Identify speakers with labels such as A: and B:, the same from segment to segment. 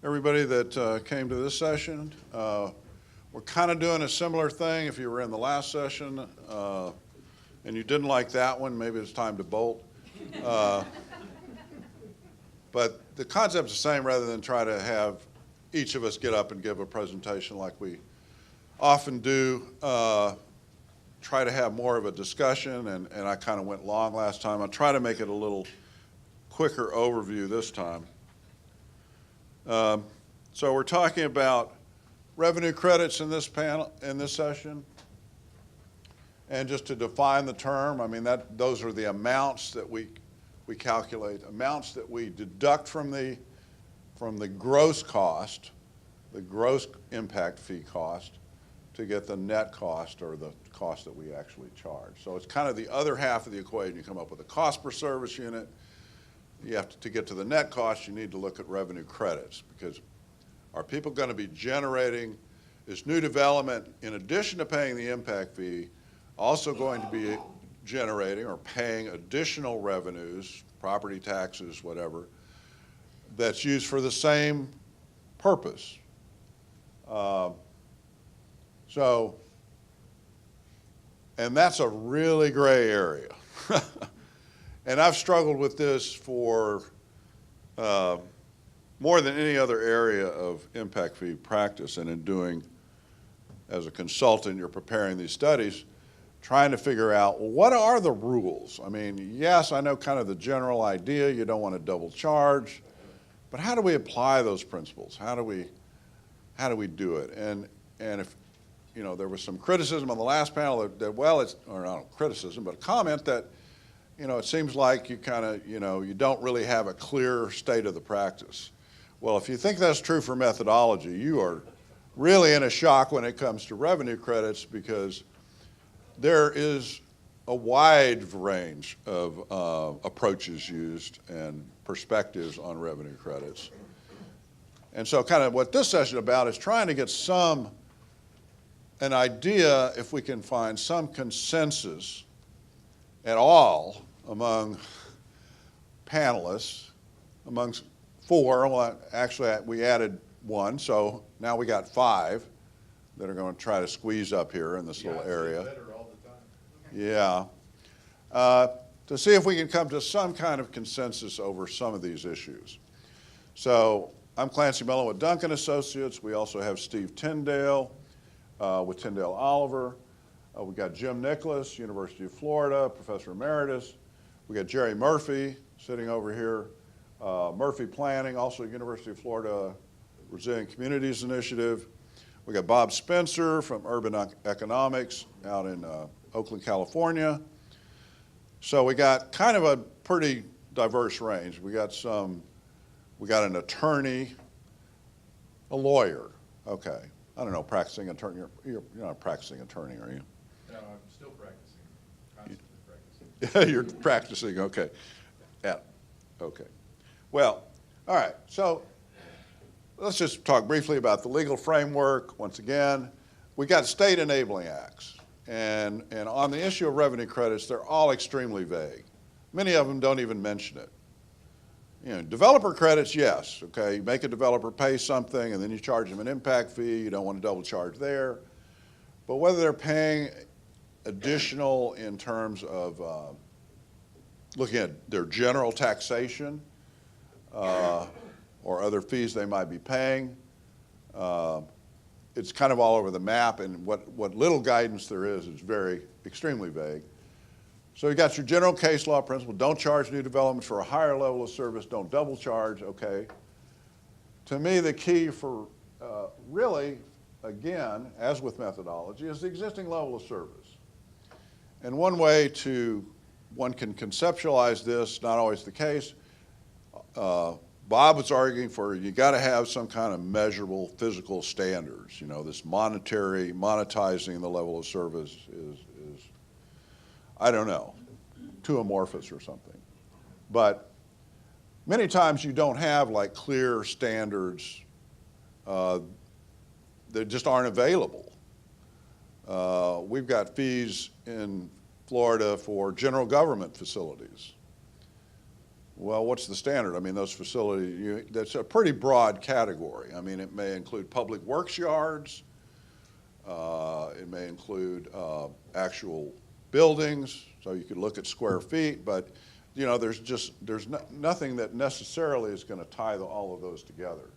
A: everybody that came to this session. We're kind of doing a similar thing. If you were in the last session and you didn't like that one, maybe it's time to bolt. But the concept's the same, rather than try to have each of us get up and give a presentation like we often do. Try to have more of a discussion, and I kind of went long last time. I'll try to make it a little quicker overview this time. So we're talking about revenue credits in this panel, in this session. And just to define the term, I mean, those are the amounts that we calculate, amounts that we deduct from the gross cost, the gross impact fee cost, to get the net cost, or the cost that we actually charge. So it's kind of the other half of the equation. You come up with a cost per service unit. You have to get to the net cost, you need to look at revenue credits, because are people going to be generating, is new development, in addition to paying the impact fee, also going to be generating or paying additional revenues, property taxes, whatever, that's used for the same purpose. And that's a really gray area. And I've struggled with this for more than any other area of impact fee practice, and in doing, as a consultant, you're preparing these studies, trying to figure out, well, what are the rules? I mean, yes, I know kind of the general idea, you don't want to double charge, but how do we apply those principles? How do we do it? And if, you know, there was some criticism on the last panel that well, it's, or not criticism, but a comment that, you know, it seems like you kind of, you know, you don't really have a clear state of the practice. Well, if you think that's true for methodology, you are really in a shock when it comes to revenue credits, because there is a wide range of approaches used and perspectives on revenue credits. And so kind of what this session is about is trying to get an idea, if we can find some consensus at all among panelists, amongst four. Well, actually, we added one, so now we got five that are going to try to squeeze up here in this little area.
B: Better all the time.
A: Yeah. To see if we can come to some kind of consensus over some of these issues. So I'm Clancy Mellon with Duncan Associates. We also have Steve Tyndale with Tyndale Oliver. We got Jim Nicholas, University of Florida, Professor Emeritus. We got Jerry Murphy sitting over here, Murphy Planning, also University of Florida Resilient Communities Initiative. We got Bob Spencer from Urban Economics out in Oakland, California. So we got kind of a pretty diverse range. We got an attorney, a lawyer, okay. I don't know, practicing attorney. You're not a practicing attorney, are you?
B: No, I'm still practicing, constantly practicing.
A: You're practicing, okay. Yeah, okay. Well, all right, so let's just talk briefly about the legal framework. Once again, we got state enabling acts. And on the issue of revenue credits, they're all extremely vague. Many of them don't even mention it. You know, developer credits, yes, okay, you make a developer pay something and then you charge them an impact fee, you don't want to double charge there. But whether they're paying additional in terms of looking at their general taxation or other fees they might be paying, it's kind of all over the map, and what little guidance there is extremely vague. So you got your general case law principle, don't charge new developments for a higher level of service, don't double charge, okay. To me, the key for really, again, as with methodology, is the existing level of service. And one way one can conceptualize this, not always the case, Bob was arguing for you got to have some kind of measurable physical standards. You know, this monetizing the level of service is I don't know, too amorphous or something. But many times you don't have like clear standards that just aren't available. We've got fees in Florida for general government facilities. Well, what's the standard? I mean, those facilities, that's a pretty broad category. I mean, it may include public works yards. It may include actual buildings, so you could look at square feet, but you know, there's nothing that necessarily is going to tie all of those together.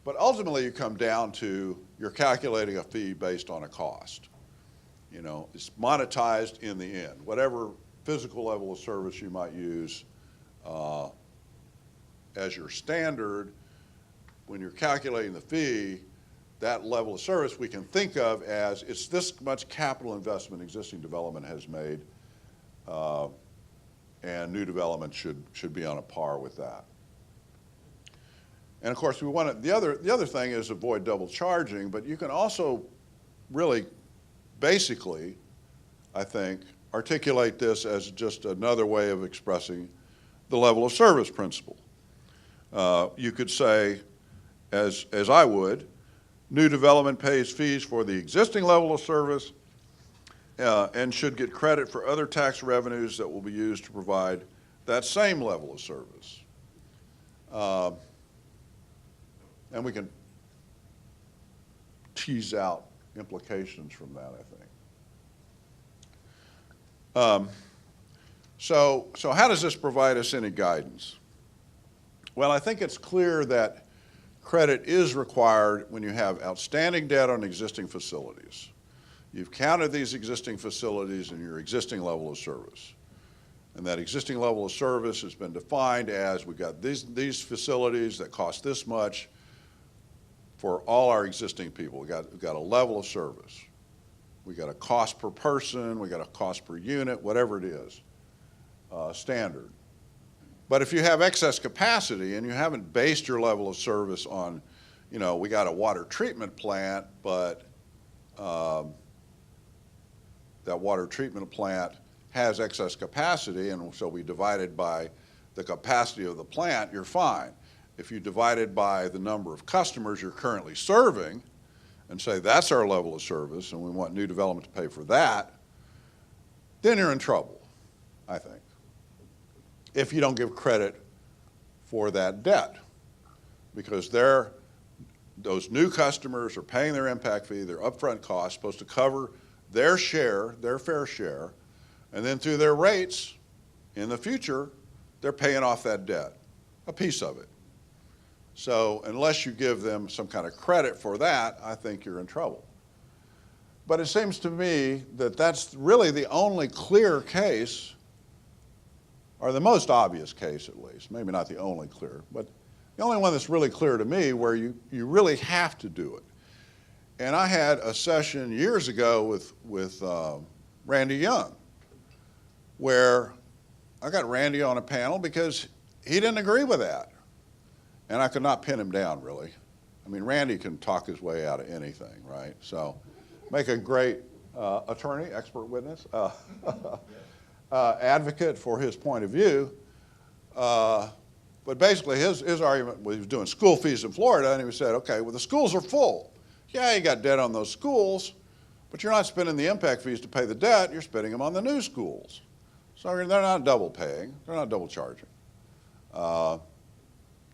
A: But ultimately, you come down to you're calculating a fee based on a cost. You know, it's monetized in the end. Whatever physical level of service you might use as your standard, when you're calculating the fee, that level of service we can think of as it's this much capital investment existing development has made, and new development should be on a par with that. And of course, we want to, the other thing is avoid double charging, but you can also really basically, I think, articulate this as just another way of expressing the level of service principle. You could say, as I would, new development pays fees for the existing level of service and should get credit for other tax revenues that will be used to provide that same level of service. And we can tease out implications from that, I think. So how does this provide us any guidance? Well, I think it's clear that credit is required when you have outstanding debt on existing facilities. You've counted these existing facilities in your existing level of service. And that existing level of service has been defined as we've got these facilities that cost this much for all our existing people. We've got a level of service. We got a cost per person, we got a cost per unit, whatever it is, standard. But if you have excess capacity and you haven't based your level of service on, you know, we got a water treatment plant, but that water treatment plant has excess capacity, and so we divide it by the capacity of the plant, you're fine. If you divide it by the number of customers you're currently serving and say that's our level of service and we want new development to pay for that, then you're in trouble, I think, if you don't give credit for that debt, because those new customers are paying their impact fee, their upfront cost, supposed to cover their share, their fair share, and then through their rates in the future, they're paying off that debt, a piece of it. So unless you give them some kind of credit for that, I think you're in trouble. But it seems to me that that's really the only clear case, or the most obvious case at least, maybe not the only clear, but the only one that's really clear to me where you really have to do it. And I had a session years ago with Randy Young, where I got Randy on a panel because he didn't agree with that. And I could not pin him down, really. I mean, Randy can talk his way out of anything, right? So make a great attorney, expert witness, advocate for his point of view. But basically his argument was he was doing school fees in Florida, and he said, okay, well, the schools are full. Yeah, you got debt on those schools, but you're not spending the impact fees to pay the debt, you're spending them on the new schools. So they're not double paying, they're not double charging.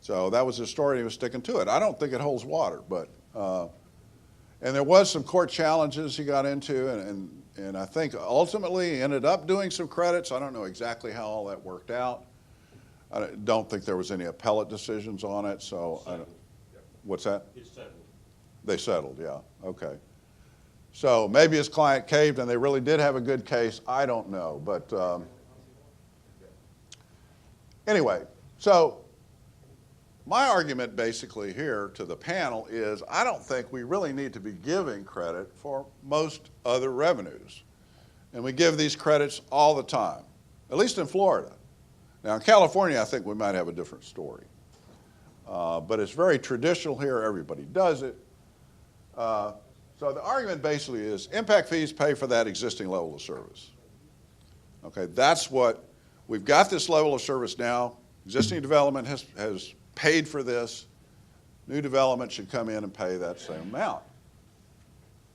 A: So that was his story, and he was sticking to it. I don't think it holds water, but, and there was some court challenges he got into, and I think ultimately he ended up doing some credits. I don't know exactly how all that worked out. I don't think there was any appellate decisions on it, so. What's that?
C: It's settled.
A: They settled, yeah, okay. So maybe his client caved and they really did have a good case. I don't know, but anyway, so my argument basically here to the panel is I don't think we really need to be giving credit for most other revenues. And we give these credits all the time, at least in Florida. Now in California, I think we might have a different story. But it's very traditional here, everybody does it. So the argument basically is impact fees pay for that existing level of service. Okay, that's what, we've got this level of service now. Existing development has paid for this. New development should come in and pay that same amount.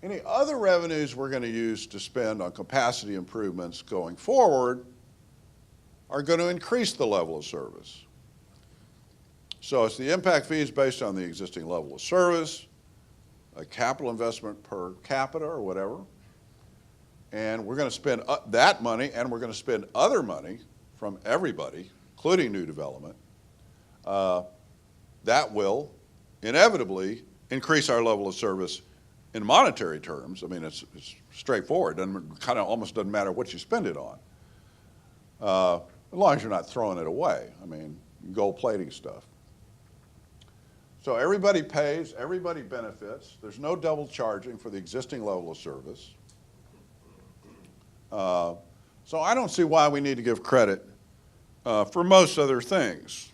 A: Any other revenues we're going to use to spend on capacity improvements going forward are going to increase the level of service. So it's the impact fees based on the existing level of service, a capital investment per capita or whatever, and we're going to spend that money, and we're going to spend other money from everybody, including new development, that will inevitably increase our level of service in monetary terms. I mean, it's straightforward. It kind of almost doesn't matter what you spend it on, as long as you're not throwing it away. I mean, gold plating stuff. So everybody pays, everybody benefits. There's no double charging for the existing level of service. So I don't see why we need to give credit for most other things.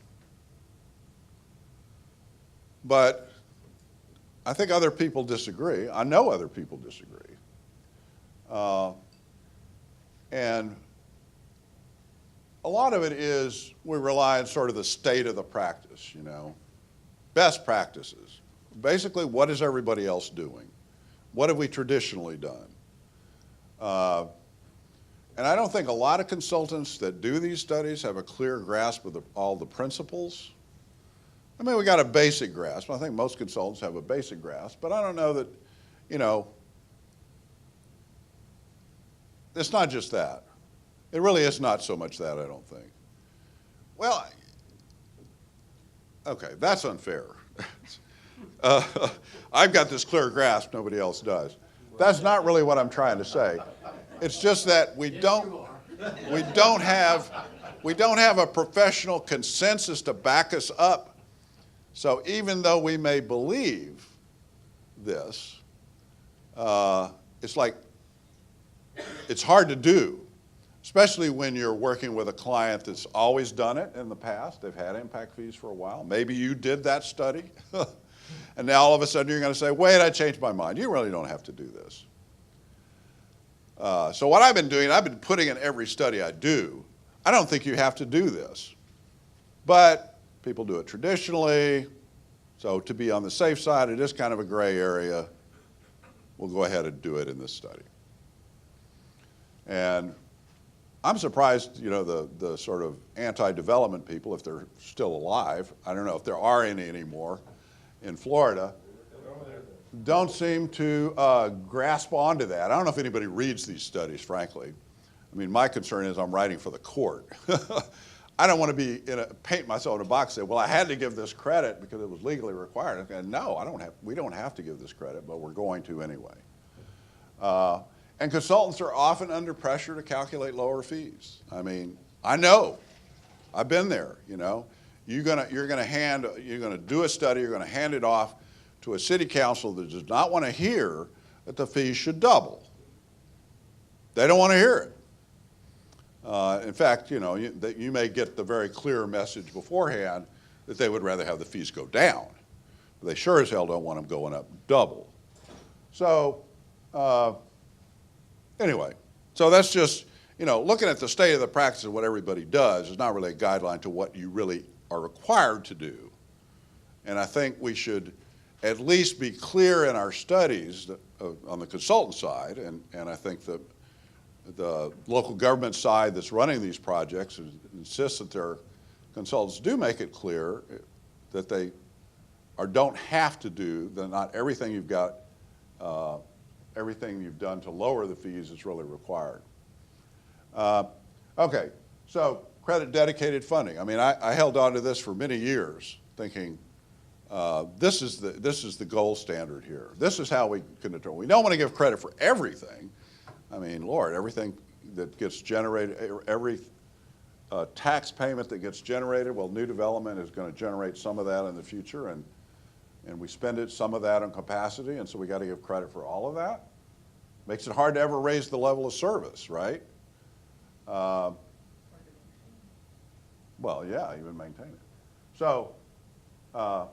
A: But I think other people disagree. I know other people disagree. And a lot of it is we rely on sort of the state of the practice, you know. Best practices. Basically, what is everybody else doing? What have we traditionally done? And I don't think a lot of consultants that do these studies have a clear grasp of all the principles. I mean, we got a basic grasp. I think most consultants have a basic grasp, but I don't know that, you know, it's not just that. It really is not so much that, I don't think. Well, okay, that's unfair. I've got this clear grasp, nobody else does. That's not really what I'm trying to say. It's just that we don't have a professional consensus to back us up. So even though we may believe this, it's like, it's hard to do, especially when you're working with a client that's always done it in the past. They've had impact fees for a while. Maybe you did that study, and now all of a sudden you're going to say, wait, I changed my mind. You really don't have to do this. So what I've been doing, I've been putting in every study I do. I don't think you have to do this, but people do it traditionally. So to be on the safe side, it is kind of a gray area. We'll go ahead and do it in this study. And I'm surprised, you know, the sort of anti-development people, if they're still alive, I don't know if there are any anymore in Florida, don't seem to grasp onto that. I don't know if anybody reads these studies, frankly. I mean, my concern is I'm writing for the court. I don't want to paint myself in a box and say, well, I had to give this credit because it was legally required. And no, we don't have to give this credit, but we're going to anyway. And consultants are often under pressure to calculate lower fees. I mean, I know. I've been there, you know. You're gonna do a study, you're gonna hand it off to a city council that does not want to hear that the fees should double. They don't want to hear it. In fact, you know, you may get the very clear message beforehand that they would rather have the fees go down. But they sure as hell don't want them going up double. So anyway, so that's just, you know, looking at the state of the practice of what everybody does is not really a guideline to what you really are required to do. And I think we should at least be clear in our studies on the consultant side, and I think the local government side that's running these projects insists that their consultants do make it clear that they don't have to do, that not everything you've got, everything you've done to lower the fees is really required. Okay, so credit dedicated funding. I mean, I held on to this for many years thinking this is the gold standard here. This is how we can determine. We don't want to give credit for everything. I mean, Lord, everything that gets generated, every tax payment that gets generated, well, new development is going to generate some of that in the future, and we spend some of that on capacity, and so we got to give credit for all of that. Makes it hard to ever raise the level of service, right? Well, yeah, even maintain it. So, but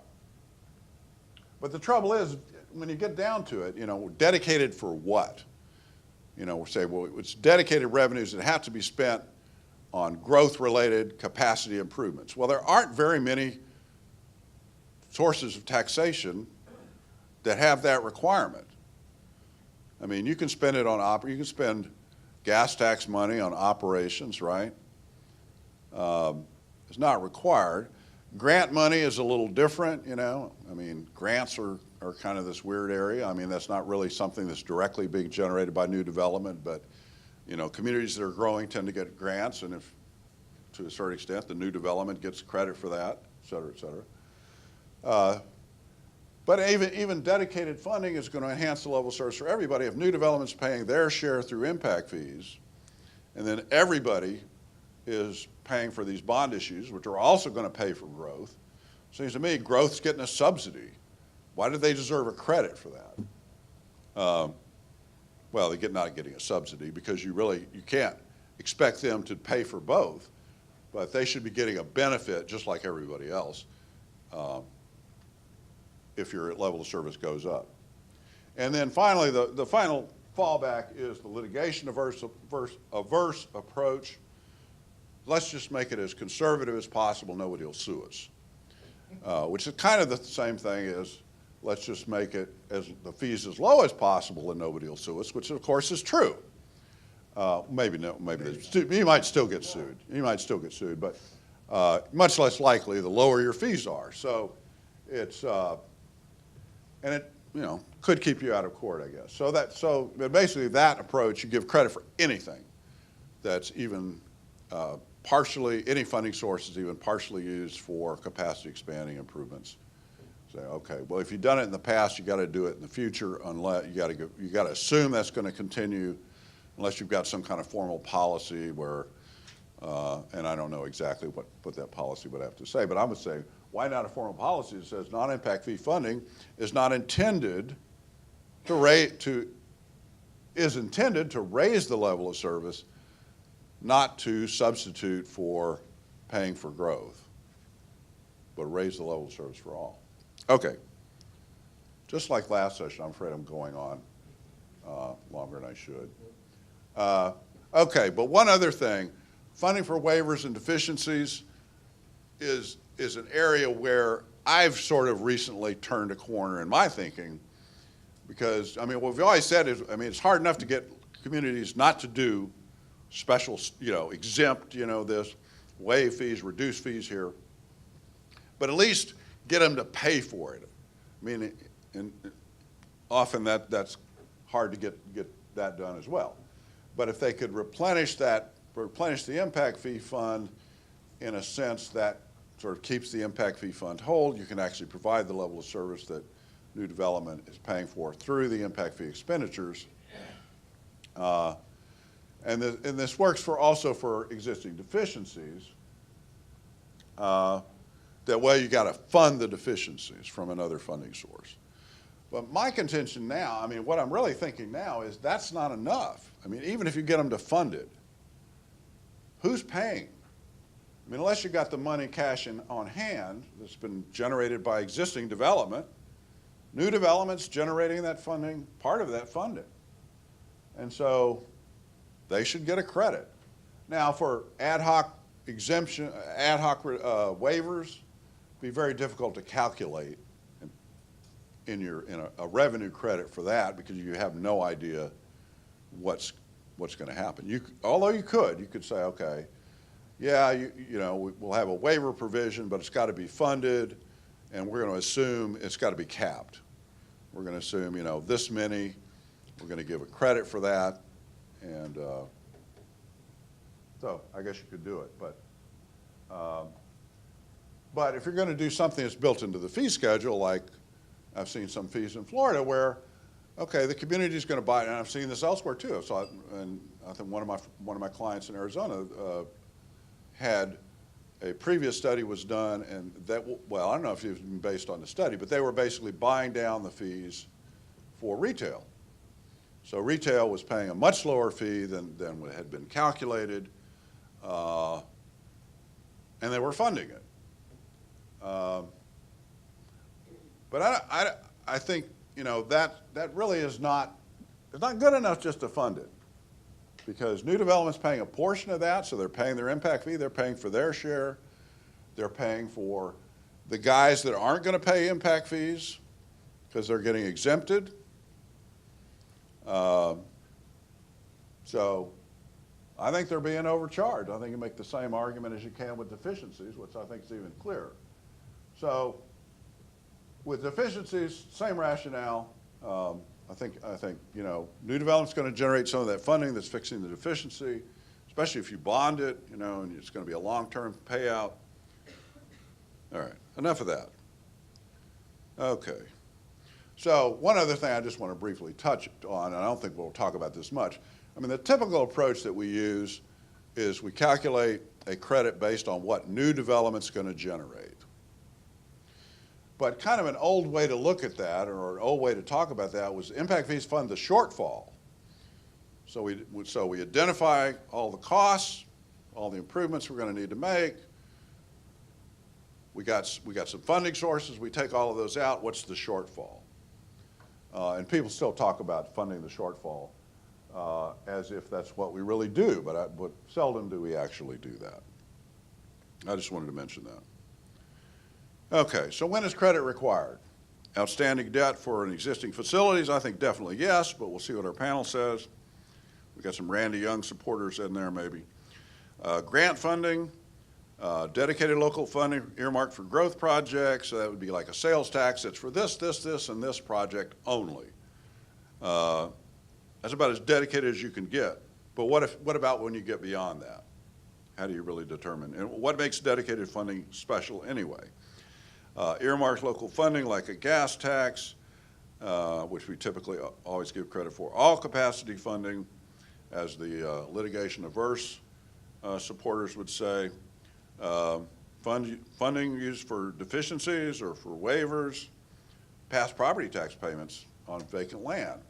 A: the trouble is, when you get down to it, you know, dedicated for what? You know, we say, well, it's dedicated revenues that have to be spent on growth-related capacity improvements. Well, there aren't very many sources of taxation that have that requirement. I mean, you can spend it on you can spend gas tax money on operations, right? It's not required. Grant money is a little different, you know. I mean, grants are kind of this weird area. I mean, that's not really something that's directly being generated by new development, but, you know, communities that are growing tend to get grants, and if, to a certain extent, the new development gets credit for that, et cetera, et cetera. But even dedicated funding is going to enhance the level of service for everybody. If new development's paying their share through impact fees, and then everybody is paying for these bond issues, which are also going to pay for growth, seems to me growth's getting a subsidy. Why do they deserve a credit for that? Well, they're not getting a subsidy because you can't expect them to pay for both, but they should be getting a benefit just like everybody else if your level of service goes up. And then finally, the final fallback is the litigation averse approach. Let's just make it as conservative as possible, nobody will sue us. Which is kind of the same thing as let's just make it as the fees as low as possible and nobody will sue us, which of course is true. Maybe no, you might still get sued. You might still get sued, but much less likely the lower your fees are. So it's, and it, you know, could keep you out of court, I guess. So basically that approach, you give credit for anything that's even partially, any funding source is even partially used for capacity expanding improvements. Say, okay, well, if you've done it in the past, you got to do it in the future. Unless you got to assume that's going to continue, unless you've got some kind of formal policy where, and I don't know exactly what that policy would have to say, but I would say, why not a formal policy that says non-impact fee funding is not intended is intended to raise the level of service, not to substitute for paying for growth, but raise the level of service for all. Okay. Just like last session, I'm afraid I'm going on longer than I should. Okay, but one other thing. Funding for waivers and deficiencies is an area where I've sort of recently turned a corner in my thinking because, I mean, what we've always said is, I mean, it's hard enough to get communities not to do special, you know, exempt, you know, this, waive fees, reduce fees here, but at least get them to pay for it. I mean, and often that's hard to get that done as well. But if they could replenish the impact fee fund in a sense that sort of keeps the impact fee fund whole, you can actually provide the level of service that new development is paying for through the impact fee expenditures. And this works also for existing deficiencies. That way you got to fund the deficiencies from another funding source. But my contention now, I mean, what I'm really thinking now is that's not enough. I mean, even if you get them to fund it, who's paying? I mean, unless you got the money cash on hand that's been generated by existing development, new development's generating that funding, part of that funding. And so they should get a credit. Now for ad hoc exemption, ad hoc waivers, it'd be very difficult to calculate in a revenue credit for that because you have no idea what's going to happen. Although you could say, okay, yeah, you know, we'll have a waiver provision, but it's got to be funded, and we're going to assume it's got to be capped. We're going to assume, you know, this many, we're going to give a credit for that, and so I guess you could do it. But if you're going to do something that's built into the fee schedule, like I've seen some fees in Florida where, okay, the community is going to buy it, and I've seen this elsewhere too. So and I think one of my clients in Arizona had a previous study was done, and that, well, I don't know if it was based on the study, but they were basically buying down the fees for retail. So retail was paying a much lower fee than had been calculated, and they were funding it. But I think, you know, that really is not, it's not good enough just to fund it. Because new development's paying a portion of that, so they're paying their impact fee, they're paying for their share, they're paying for the guys that aren't going to pay impact fees because they're getting exempted. So I think they're being overcharged. I think you make the same argument as you can with deficiencies, which I think is even clearer. So with deficiencies, same rationale. I think new development's going to generate some of that funding that's fixing the deficiency, especially if you bond it, and it's going to be a long-term payout. All right, enough of that. Okay. So one other thing I just want to briefly touch on, and I don't think we'll talk about this much. I mean, the typical approach that we use is we calculate a credit based on what new development's going to generate. But kind of an old way to look at that, or an old way to talk about that, was impact fees fund the shortfall. So we identify all the costs, all the improvements we're going to need to make. We got some funding sources. We take all of those out. What's the shortfall? And people still talk about funding the shortfall as if that's what we really do, but seldom do we actually do that. I just wanted to mention that. Okay, so when is credit required? Outstanding debt for an existing facilities, I think definitely yes, but we'll see what our panel says. We've got some Randy Young supporters in there maybe. Grant funding, dedicated local funding earmarked for growth projects, so that would be like a sales tax that's for this, and this project only. That's about as dedicated as you can get. But what about when you get beyond that? How do you really determine? And what makes dedicated funding special anyway? Earmarked local funding like a gas tax, which we typically always give credit for. All capacity funding, as the litigation averse supporters would say. Funding used for deficiencies or for waivers. Past property tax payments on vacant land.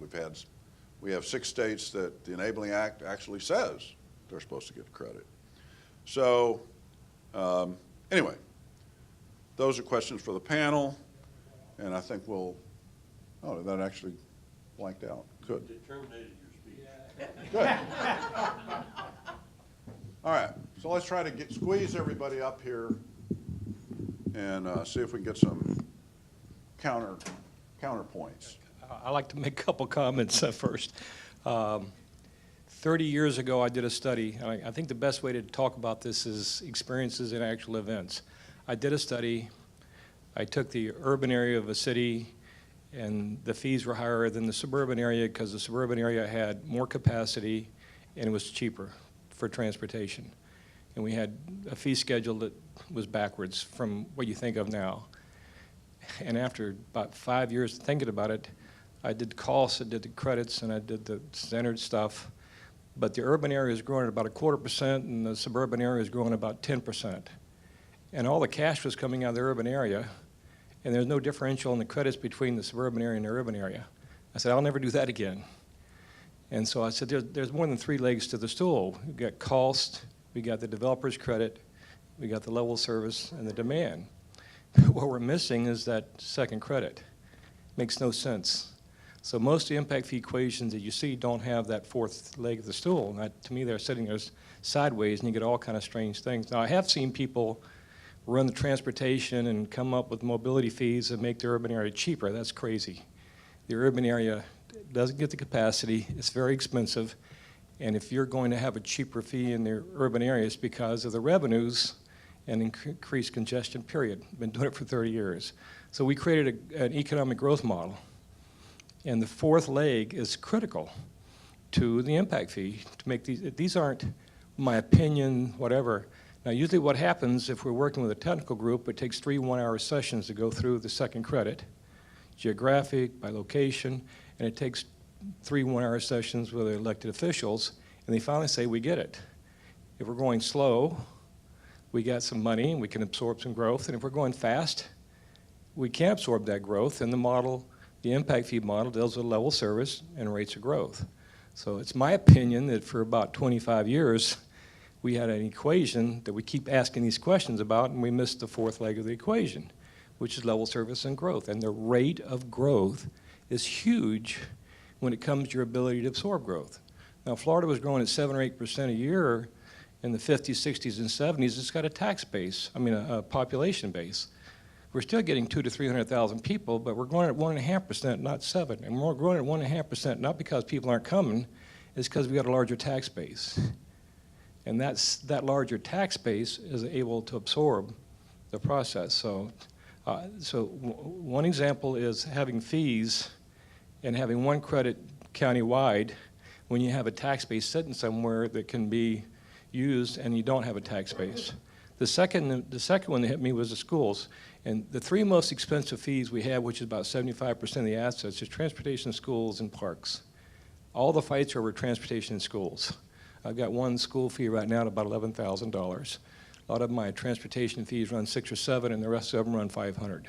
A: We have 6 states that the Enabling Act actually says they're supposed to get credit. So anyway, those are questions for the panel, and I think we'll, oh, that actually blanked out. Good.
C: It terminated your speech.
A: Good. All right, so let's try to squeeze everybody up here and see if we can get some counterpoints.
D: I'd like to make a couple comments first. 30 years ago, I did a study, and I think the best way to talk about this is experiences and actual events. I did a study. I took the urban area of a city, and the fees were higher than the suburban area because the suburban area had more capacity and it was cheaper for transportation. And we had a fee schedule that was backwards from what you think of now. And after about 5 years thinking about it, I did costs, I did the credits, and I did the standard stuff. But the urban area is growing at about 0.25%, and the suburban area is growing about 10%. And all the cash was coming out of the urban area, and there's no differential in the credits between the suburban area and the urban area. I said, I'll never do that again. And so I said, there's more than 3 legs to the stool. We've got cost, we got the developer's credit, we got the level of service, and the demand. What we're missing is that second credit. Makes no sense. So most of the impact fee equations that you see don't have that 4th leg of the stool. And to me, they're sitting there sideways, and you get all kind of strange things. Now, I have seen people run the transportation and come up with mobility fees and make the urban area cheaper. That's crazy. The urban area doesn't get the capacity. It's very expensive. And if you're going to have a cheaper fee in the urban area, it's because of the revenues and increased congestion, period. Been doing it for 30 years. So we created an economic growth model. And the 4th leg is critical to the impact fee to make these aren't my opinion, whatever. Now, usually what happens if we're working with a technical group, it takes 3 one-hour sessions to go through the second credit, geographic, by location, and it takes 3 one-hour sessions with the elected officials, and they finally say, we get it. If we're going slow, we got some money and we can absorb some growth, and if we're going fast, we can't absorb that growth, and the model, the impact fee model, deals with level service and rates of growth. So it's my opinion that for about 25 years, we had an equation that we keep asking these questions about, and we missed the 4th leg of the equation, which is level service and growth. And the rate of growth is huge when it comes to your ability to absorb growth. Now, Florida was growing at 7 or 8% a year in the 50s, 60s, and 70s. It's got a tax base, a population base. We're still getting 200,000 to 300,000 people, but we're growing at 1.5%, not 7. And we're growing at 1.5% not because people aren't coming, it's because we got a larger tax base. And that larger tax base is able to absorb the process. So, one example is having fees and having one credit countywide when you have a tax base sitting somewhere that can be used and you don't have a tax base. The second one that hit me was the schools. And the three most expensive fees we have, which is about 75% of the assets, is transportation, schools, and parks. All the fights are over transportation and schools. I've got one school fee right now at about $11,000. A lot of my transportation fees run 6 or 7, and the rest of them run 500.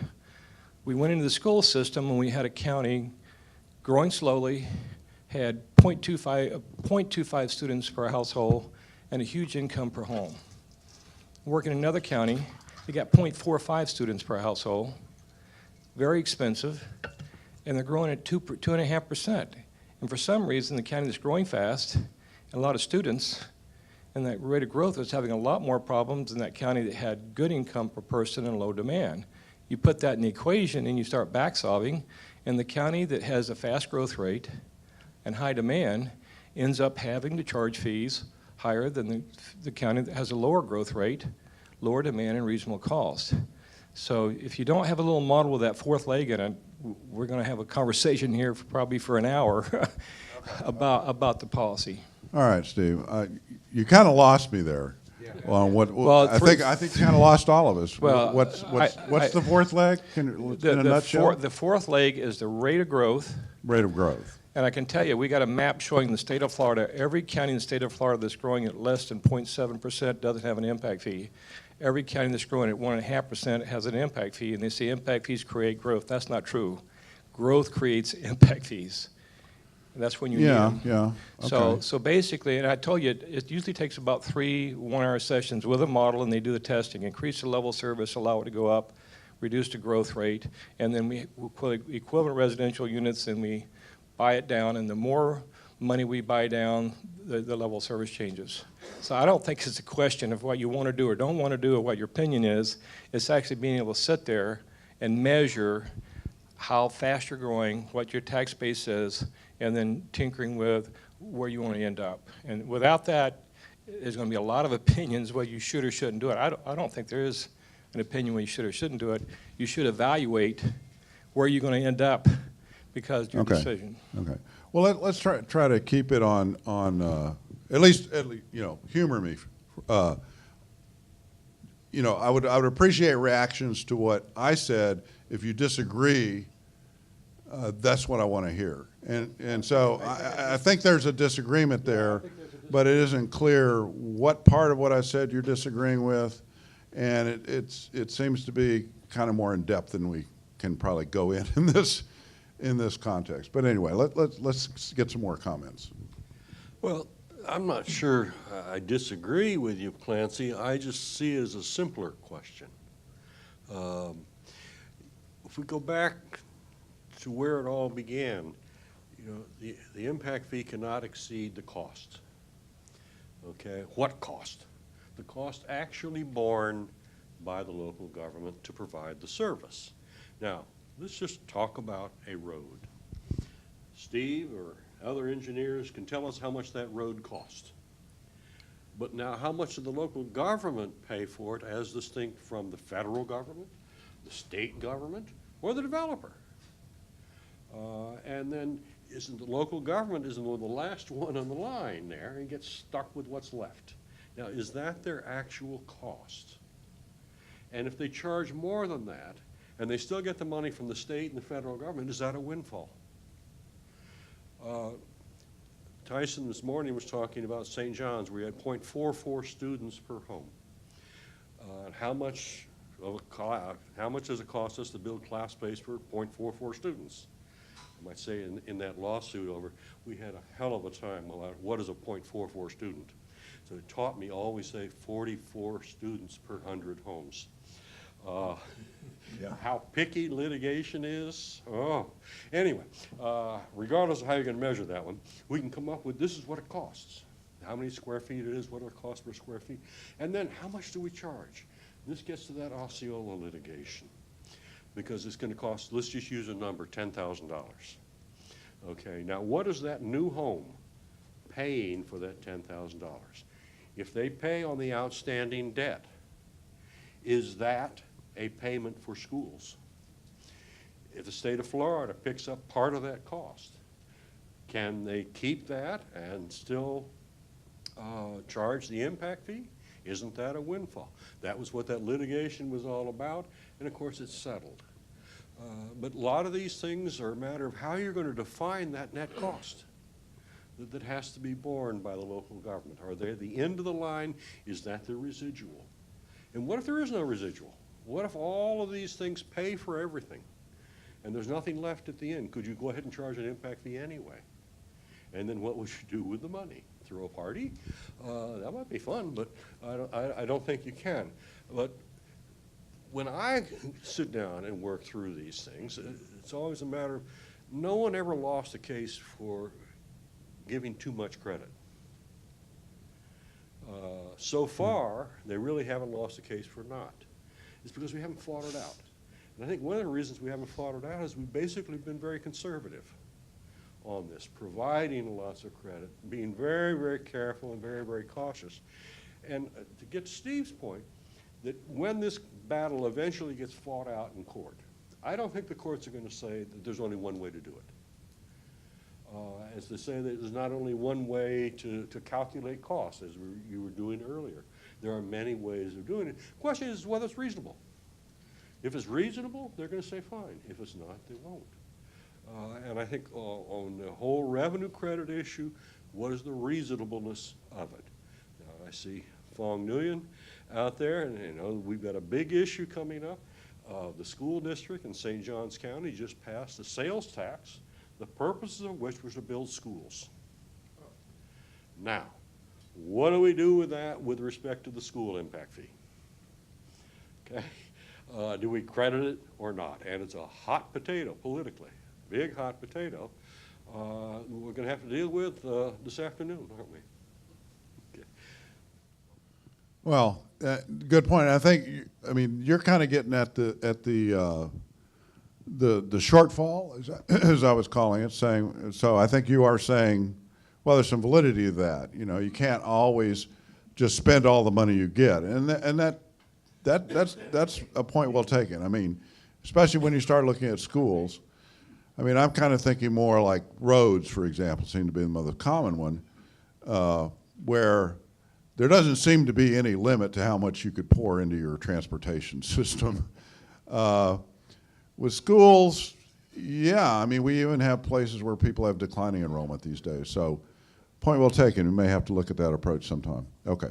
D: We went into the school system and we had a county growing slowly, had 0.25 students per household, and a huge income per home. Working in another county, they got 0.45 students per household, very expensive, and they're growing at 2.5%. And for some reason, the county that's growing fast, and a lot of students, and that rate of growth is having a lot more problems than that county that had good income per person and low demand. You put that in the equation and you start back solving, and the county that has a fast growth rate and high demand ends up having to charge fees higher than the county that has a lower growth rate, lower demand, and reasonable cost. So if you don't have a little model with that fourth leg in it, we're going to have a conversation here probably for an hour about the policy.
A: All right, Steve, you kind of lost me there. On what?
D: Well,
A: I think you kind of lost all of us.
D: Well,
A: what's the fourth leg? In a nutshell?
D: The fourth leg is the rate of growth.
A: Rate of growth.
D: And I can tell you, we got a map showing the state of Florida. Every county in the state of Florida that's growing at less than 0.7% doesn't have an impact fee. Every county that's growing at 1.5% has an impact fee, and they say impact fees create growth. That's not true. Growth creates impact fees. And that's when you need them.
A: Yeah. Okay.
D: So basically, and I told you, it usually takes about 3 one-hour sessions with a model, and they do the testing. Increase the level of service, allow it to go up, reduce the growth rate, and then we put equivalent residential units, and we buy it down, and the more money we buy down, the level of service changes. So I don't think it's a question of what you want to do or don't want to do or what your opinion is. It's actually being able to sit there and measure how fast you're growing, what your tax base is, and then tinkering with where you want to end up. And without that, there's going to be a lot of opinions whether you should or shouldn't do it. I don't think there is an opinion whether you should or shouldn't do it. You should evaluate where you're going to end up because of your decision. Okay.
A: Well, let's try to keep it on at least humor me. I would appreciate reactions to what I said. If you disagree, that's what I want to hear. And so I think there's a disagreement there, but it isn't clear what part of what I said you're disagreeing with, and it seems to be kind of more in depth than we can probably go in this context. But anyway, let's get some more comments.
C: Well, I'm not sure I disagree with you, Clancy. I just see it as a simpler question. If we go back to where it all began, the impact fee cannot exceed the cost. Okay, what cost? The cost actually borne by the local government to provide the service. Now, let's just talk about a road. Steve or other engineers can tell us how much that road cost. But now, how much does the local government pay for it as distinct from the federal government, the state government, or the developer? And then isn't the local government the last one on the line there and gets stuck with what's left? Now, is that their actual cost? And if they charge more than that, and they still get the money from the state and the federal government, is that a windfall? Tyson this morning was talking about St. John's, where you had 0.44 students per home. How much does it cost us to build class space for 0.44 students? I might say in that lawsuit we had a hell of a time about what is a 0.44 student. So it taught me always say 44 students per 100 homes. How picky litigation is. Anyway, regardless of how you're going to measure that one, we can come up with this is what it costs. How many square feet it is, what it costs per square feet, and then how much do we charge? This gets to that Osceola litigation because it's going to cost, let's just use a number, $10,000. Okay, now what is that new home paying for that $10,000? if they pay on the outstanding debt, is that a payment for schools? If the state of Florida picks up part of that cost, can they keep that and still charge the impact fee? Isn't that a windfall? That was what that litigation was all about, and of course it's settled. But a lot of these things are a matter of how you're going to define that net cost that has to be borne by the local government. Are they at the end of the line? Is that the residual? And what if there is no residual? What if all of these things pay for everything and there's nothing left at the end? Could you go ahead and charge an impact fee anyway? And then what would you do with the money? Throw a party? That might be fun, but I don't think you can. But when I sit down and work through these things, it's always a matter of no one ever lost a case for giving too much credit. So far, they really haven't lost a case for not. It's because we haven't fought it out. And I think one of the reasons we haven't fought it out is we've basically been very conservative on this, providing lots of credit, being very, very careful and very, very cautious. And to get to Steve's point, that when this battle eventually gets fought out in court, I don't think the courts are going to say that there's only one way to do it. As they say, that there's not only one way to calculate costs, as you were doing earlier. There are many ways of doing it. The question is whether it's reasonable. If it's reasonable, they're going to say fine. If it's not, they won't. And I think on the whole revenue credit issue, what is the reasonableness of it? Now, I see Fong Nguyen out there, and you know we've got a big issue coming up. The school district in St. Johns County just passed a sales tax, the purposes of which was to build schools. Now, what do we do with that with respect to the school impact fee? Okay, do we credit it or not? And it's a hot potato politically, big hot potato. We're going to have to deal with this afternoon, aren't we? Okay.
A: Well, good point. I think, I mean, you're kind of getting at the shortfall, as I was calling it, saying, so I think you are saying, well, there's some validity to that. You know, you can't always just spend all the money you get. And that's a point well taken. I mean, especially when you start looking at schools. I mean, I'm kind of thinking more like roads, for example, seem to be the most common one, where there doesn't seem to be any limit to how much you could pour into your transportation system. With schools, yeah, I mean, we even have places where people have declining enrollment these days. So, point well taken. We may have to look at that approach sometime. Okay.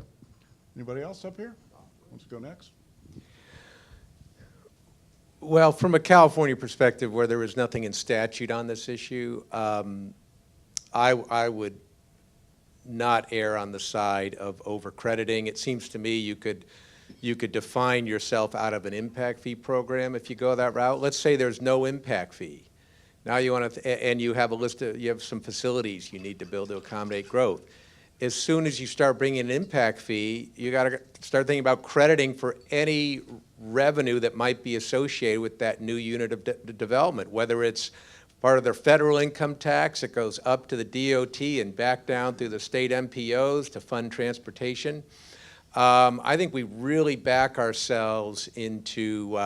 A: Anybody else up here? Wants to go next?
E: Well, from a California perspective, where there is nothing in statute on this issue, I would not err on the side of overcrediting. It seems to me you could define yourself out of an impact fee program if you go that route. Let's say there's no impact fee. Now you want to, and you have a list of, you have some facilities you need to build to accommodate growth. As soon as you start bringing an impact fee, you got to start thinking about crediting for any revenue that might be associated with that new unit of development, whether it's part of their federal income tax that goes up to the DOT and back down through the state MPOs to fund transportation. I think we really back ourselves into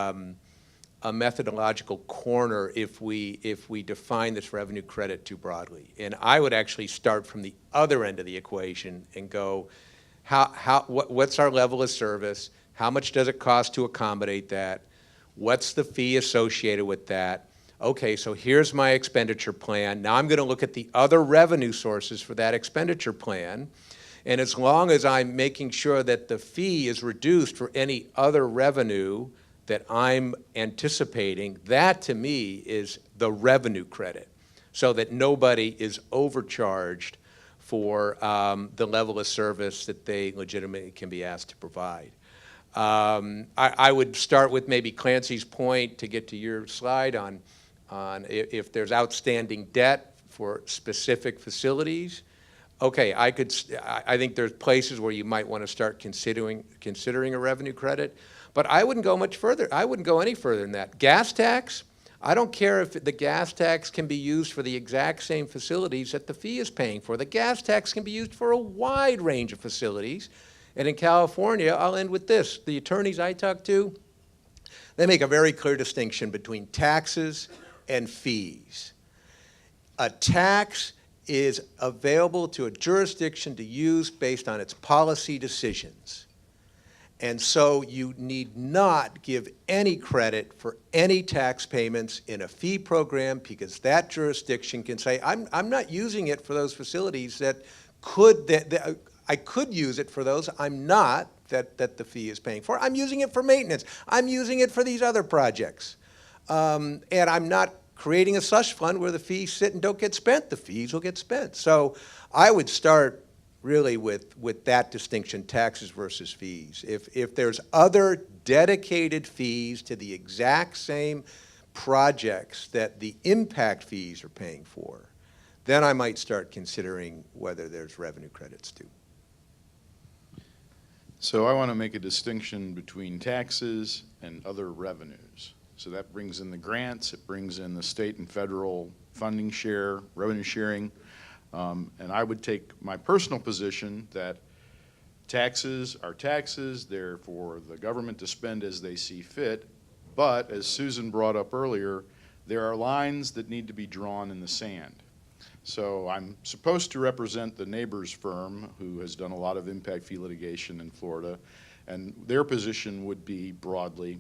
E: a methodological corner if we define this revenue credit too broadly. And I would actually start from the other end of the equation and go, what's our level of service? How much does it cost to accommodate that? What's the fee associated with that? Okay, so here's my expenditure plan. Now I'm going to look at the other revenue sources for that expenditure plan. And as long as I'm making sure that the fee is reduced for any other revenue that I'm anticipating, that to me is the revenue credit, so that nobody is overcharged for the level of service that they legitimately can be asked to provide. I would start with maybe Clancy's point to get to your slide on if there's outstanding debt for specific facilities. Okay, I think there's places where you might want to start considering a revenue credit, but I wouldn't go much further. I wouldn't go any further than that. Gas tax, I don't care if the gas tax can be used for the exact same facilities that the fee is paying for. The gas tax can be used for a wide range of facilities. And in California, I'll end with this. The attorneys I talk to, they make a very clear distinction between taxes and fees. A tax is available to a jurisdiction to use based on its policy decisions. And so you need not give any credit for any tax payments in a fee program, because that jurisdiction can say, I'm not using it for those facilities that I could use it for those. I'm not, that the fee is paying for. I'm using it for maintenance. I'm using it for these other projects. And I'm not creating a slush fund where the fees sit and don't get spent. The fees will get spent. So I would start really with that distinction, taxes versus fees. If there's other dedicated fees to the exact same projects that the impact fees are paying for, then I might start considering whether there's revenue credits too.
F: So I want to make a distinction between taxes and other revenues. So that brings in the grants, it brings in the state and federal funding share, revenue sharing. And I would take my personal position that taxes are taxes, they're for the government to spend as they see fit. But as Susan brought up earlier, there are lines that need to be drawn in the sand. So I'm supposed to represent the neighbor's firm who has done a lot of impact fee litigation in Florida, and their position would be broadly,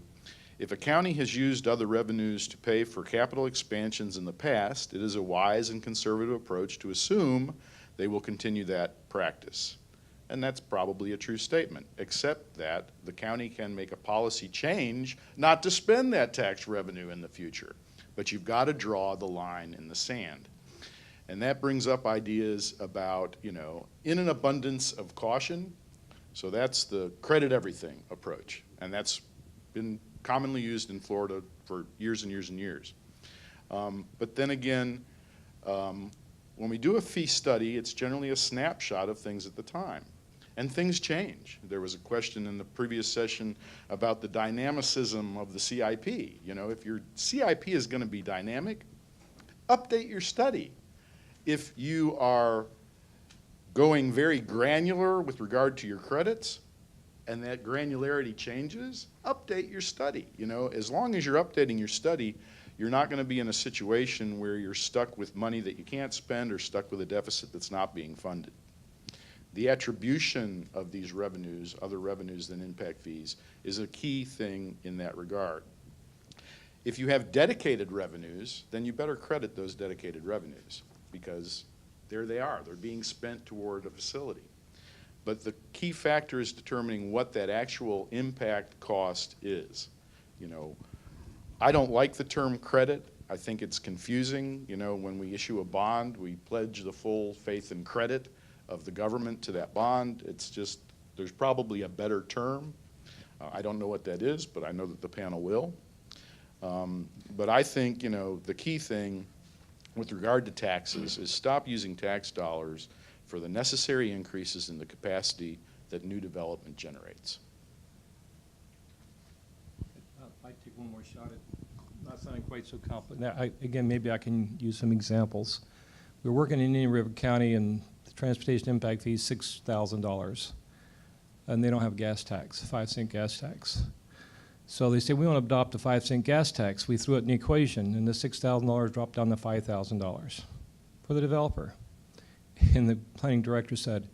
F: if a county has used other revenues to pay for capital expansions in the past, it is a wise and conservative approach to assume they will continue that practice. And that's probably a true statement, except that the county can make a policy change not to spend that tax revenue in the future. But you've got to draw the line in the sand. And that brings up ideas about, in an abundance of caution. So that's the credit everything approach. And that's been commonly used in Florida for years and years and years. But then again, when we do a fee study, it's generally a snapshot of things at the time. And things change. There was a question in the previous session about the dynamicism of the CIP. If your CIP is going to be dynamic, update your study. If you are going very granular with regard to your credits, and that granularity changes, update your study. As long as you're updating your study, you're not going to be in a situation where you're stuck with money that you can't spend or stuck with a deficit that's not being funded. The attribution of these revenues, other revenues than impact fees, is a key thing in that regard. If you have dedicated revenues, then you better credit those dedicated revenues, because there they are. They're being spent toward a facility. But the key factor is determining what that actual impact cost is. I don't like the term credit. I think it's confusing. When we issue a bond, we pledge the full faith and credit of the government to that bond. It's just, there's probably a better term. I don't know what that is, but I know that the panel will. But I think, the key thing with regard to taxes is stop using tax dollars for the necessary increases in the capacity that new development generates.
D: I'd take one more shot at not sounding quite so complicated. Again, maybe I can use some examples. We're working in Indian River County, and the transportation impact fee is $6,000, and they don't have a gas tax, 5-cent gas tax. So they say, we want to adopt a 5-cent gas tax. We threw it in the equation, and the $6,000 dropped down to $5,000 for the developer. And the planning director said,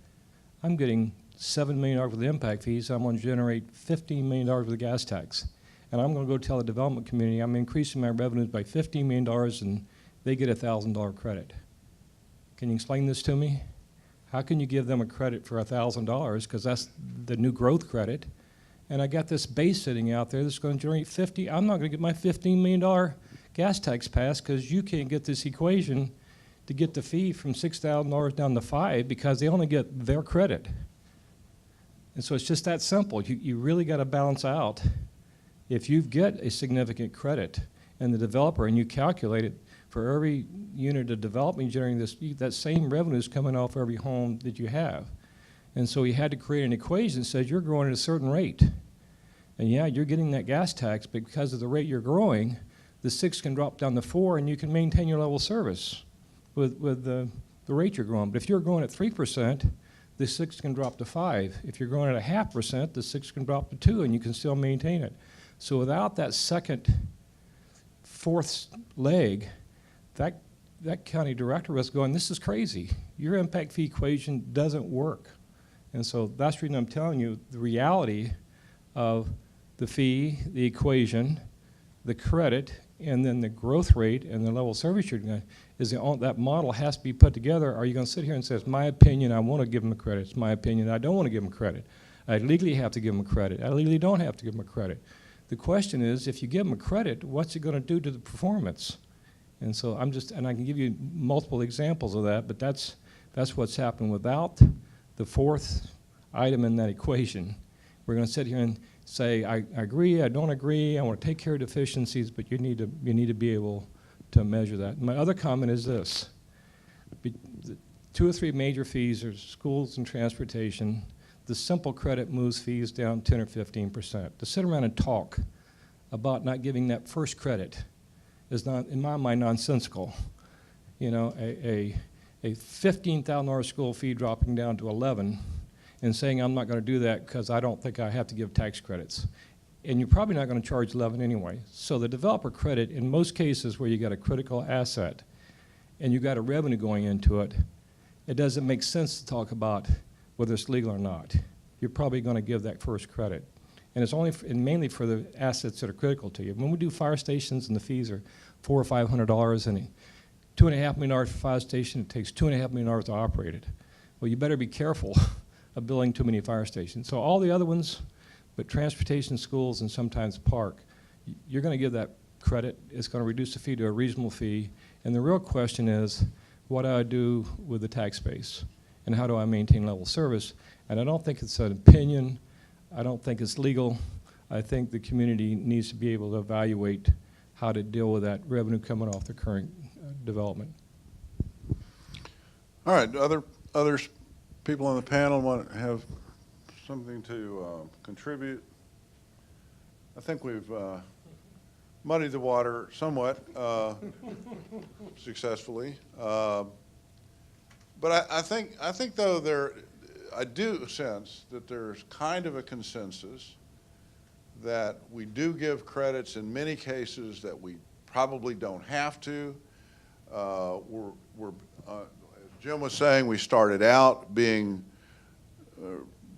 D: I'm getting $7 million worth of the impact fees, so I'm going to generate $15 million worth of gas tax. And I'm going to go tell the development community I'm increasing my revenues by $15 million, and they get a $1,000 credit. Can you explain this to me? How can you give them a credit for $1,000, because that's the new growth credit, and I got this base sitting out there that's going to generate I'm not going to get my $15 million gas tax passed because you can't get this equation to get the fee from $6,000 down to $5,000 because they only get their credit. And so it's just that simple. You really got to balance out. If you get a significant credit and the developer, and you calculate it for every unit of development generating that same revenue is coming off every home that you have. And so he had to create an equation that says you're growing at a certain rate. And yeah, you're getting that gas tax, but because of the rate you're growing, the 6 can drop down to 4 and you can maintain your level of service with the rate you're growing. But if you're growing at 3%, the 6 can drop to 5. If you're growing at 0.5%, the 6 can drop to 2 and you can still maintain it. So without that second, fourth leg, that county director was going, this is crazy. Your impact fee equation doesn't work. And so that's the reason I'm telling you the reality of the fee, the equation, the credit, and then the growth rate and the level of service you're going to, is that model has to be put together. Are you going to sit here and say, it's my opinion, I want to give them a credit. It's my opinion, I don't want to give them credit. I legally have to give them a credit. I legally don't have to give them a credit. The question is, if you give them a credit, what's it going to do to the performance? And so and I can give you multiple examples of that, but that's what's happened without the fourth item in that equation. We're going to sit here and say, I agree, I don't agree, I want to take care of deficiencies, but you need to be able to measure that. My other comment is this. The 2 or 3 major fees are schools and transportation. The simple credit moves fees down 10 or 15%. To sit around and talk about not giving that first credit is not, in my mind, nonsensical. You know, a $15,000 school fee dropping down to 11 and saying I'm not going to do that because I don't think I have to give tax credits. And you're probably not going to charge 11 anyway. So the developer credit, in most cases where you got a critical asset and you got a revenue going into it, it doesn't make sense to talk about whether it's legal or not. You're probably going to give that first credit. And it's only and mainly for the assets that are critical to you. When we do fire stations and the fees are $400 or $500 and $2.5 million for a fire station, it takes $2.5 million to operate it. Well, you better be careful of building too many fire stations. So all the other ones, but transportation, schools, and sometimes park, you're going to give that credit. It's going to reduce the fee to a reasonable fee. And the real question is, what do I do with the tax base? And how do I maintain level service? And I don't think it's an opinion. I don't think it's legal. I think the community needs to be able to evaluate how to deal with that revenue coming off the current development.
A: All right, other people on the panel want to have something to contribute? I think we've muddied the water somewhat successfully. But I think though I do sense that there's kind of a consensus that we do give credits in many cases that we probably don't have to. As Jim was saying, we started out being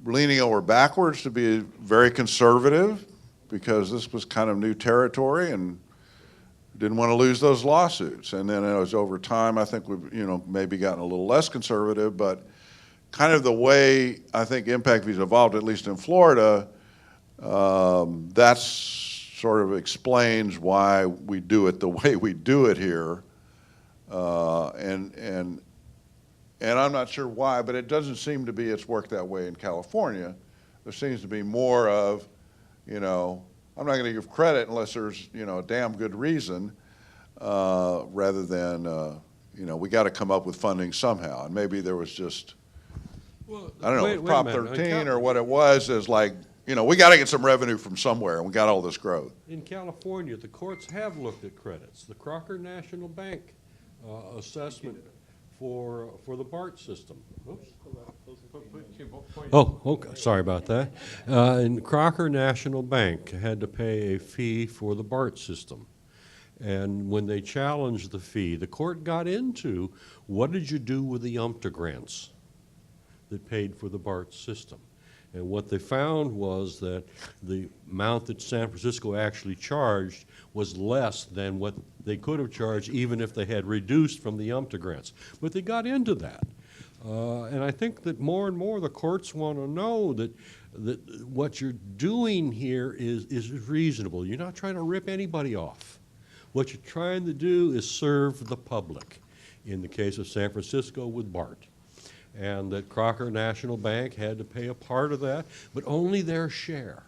A: leaning over backwards to be very conservative because this was kind of new territory and didn't want to lose those lawsuits. And then as over time, I think we've maybe gotten a little less conservative, but kind of the way I think impact fees evolved, at least in Florida, that sort of explains why we do it the way we do it here. And I'm not sure why, but it doesn't seem to be it's worked that way in California. There seems to be more of, I'm not going to give credit unless there's, a damn good reason, rather than, we got to come up with funding somehow. And maybe there was just,
C: Well,
A: I don't know,
C: wait a
A: Prop
C: minute.
A: 13 or what it was is like, we got to get some revenue from somewhere, and we got all this growth.
C: In California, the courts have looked at credits. The Crocker National Bank assessment for the BART system. Oops. Oh, okay. Sorry about that. And Crocker National Bank had to pay a fee for the BART system. And when they challenged the fee, the court got into, what did you do with the UMTA grants that paid for the BART system? And what they found was that the amount that San Francisco actually charged was less than what they could have charged even if they had reduced from the UMTA grants. But they got into that. And I think that more and more the courts want to know that what you're doing here is reasonable. You're not trying to rip anybody off. What you're trying to do is serve the public, in the case of San Francisco with BART. And that Crocker National Bank had to pay a part of that, but only their share.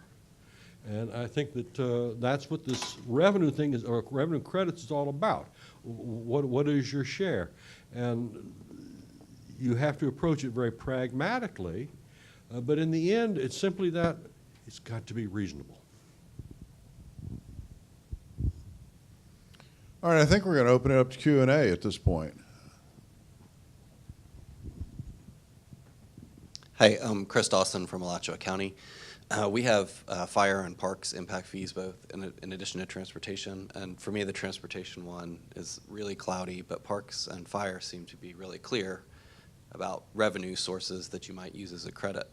C: And I think that that's what this revenue thing is, or revenue credits is all about. What is your share? And you have to approach it very pragmatically, but in the end, it's simply that it's got to be reasonable.
A: All right, I think we're going to open it up to Q&A at this point.
G: Hi, I'm Chris Dawson from Alachua County. We have fire and parks impact fees both in addition to transportation. And for me, the transportation one is really cloudy, but parks and fire seem to be really clear about revenue sources that you might use as a credit.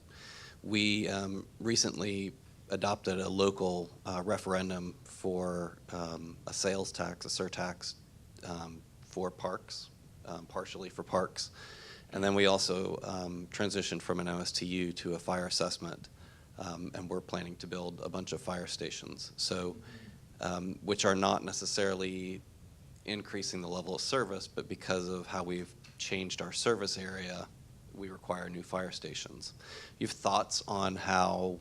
G: We recently adopted a local referendum for a sales tax, a surtax for parks, partially for parks. And then we also transitioned from an OSTU to a fire assessment, and we're planning to build a bunch of fire stations, so which are not necessarily increasing the level of service, but because of how we've changed our service area, we require new fire stations. You have thoughts on how?